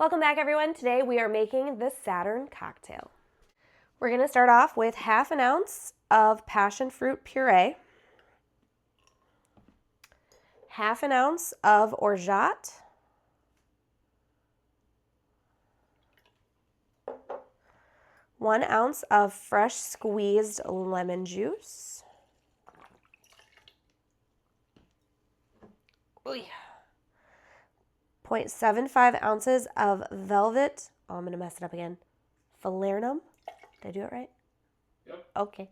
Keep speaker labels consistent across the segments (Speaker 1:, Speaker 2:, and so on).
Speaker 1: Welcome back, everyone. Today we are making the Saturn cocktail. We're going to start off with 1/2 ounce of passion fruit puree, 1/2 ounce of Orgeat, 1 ounce of fresh squeezed lemon juice, 0.75 ounces of Velvet, I'm going to mess it up again, Falernum. Did I do it right?
Speaker 2: Yep.
Speaker 1: Okay.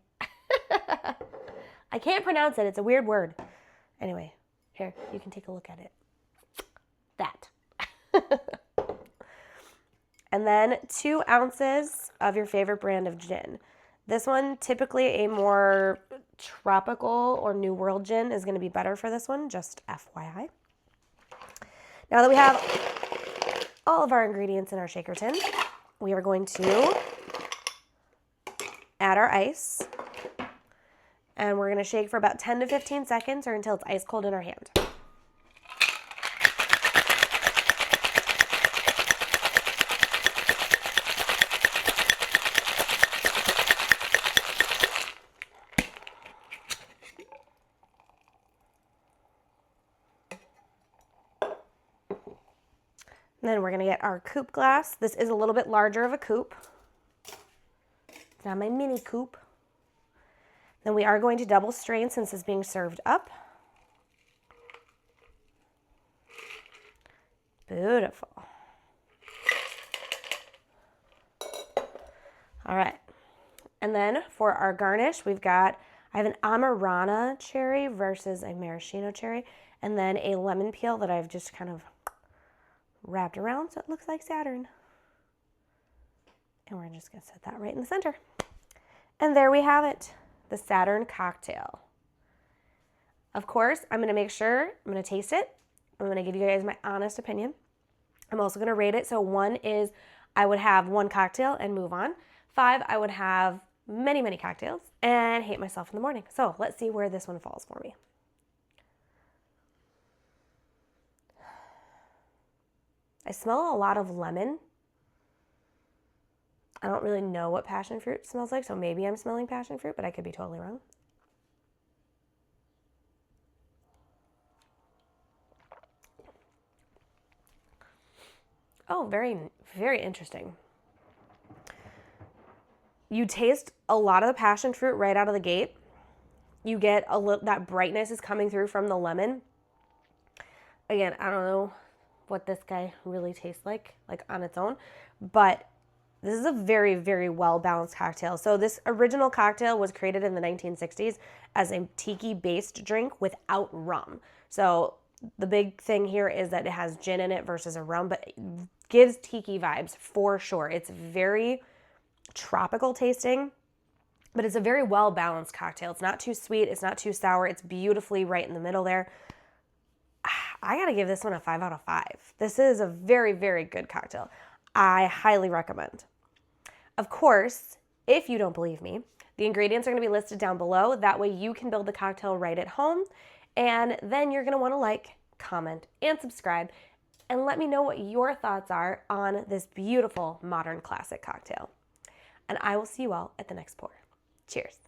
Speaker 1: I can't pronounce it. It's a weird word. Anyway, here, you can take a look at it. That. And then 2 ounces of your favorite brand of gin. This one, typically a more tropical or New World gin is going to be better for this one, just FYI. Now that we have all of our ingredients in our shaker tin, we are going to add our ice, and we're going to shake for about 10 to 15 seconds or until it's ice cold in our hand. And then we're going to get our coupe glass. This is a little bit larger of a coupe. It's not my mini coupe. Then we are going to double strain since it's being served up. Beautiful. All right. And then for our garnish, I have an Amarena Cherry versus a maraschino cherry, and then a lemon peel that I've just kind of wrapped around so it looks like Saturn. And we're just going to set that right in the center. And there we have it, the Saturn cocktail. Of course, I'm going to make sure, I'm going to taste it. I'm going to give you guys my honest opinion. I'm also going to rate it. So 1 is I would have 1 cocktail and move on. 5, I would have many, many cocktails and hate myself in the morning. So let's see where this one falls for me. I smell a lot of lemon. I don't really know what passion fruit smells like, so maybe I'm smelling passion fruit, but I could be totally wrong. Oh, very, very interesting. You taste a lot of the passion fruit right out of the gate. You get a little, that brightness is coming through from the lemon. Again, I don't know what this guy really tastes like on its own, but this is a very, very well-balanced cocktail. So this original cocktail was created in the 1960s as a tiki-based drink without rum. So the big thing here is that it has gin in it versus a rum, but it gives tiki vibes for sure. It's very tropical tasting, but it's a very well-balanced cocktail. It's not too sweet. It's not too sour. It's beautifully right in the middle there. I got to give this one a 5 out of 5. This is a very, very good cocktail. I highly recommend. Of course, if you don't believe me, the ingredients are going to be listed down below. That way you can build the cocktail right at home. And then you're going to want to like, comment, and subscribe. And let me know what your thoughts are on this beautiful modern classic cocktail. And I will see you all at the next pour. Cheers.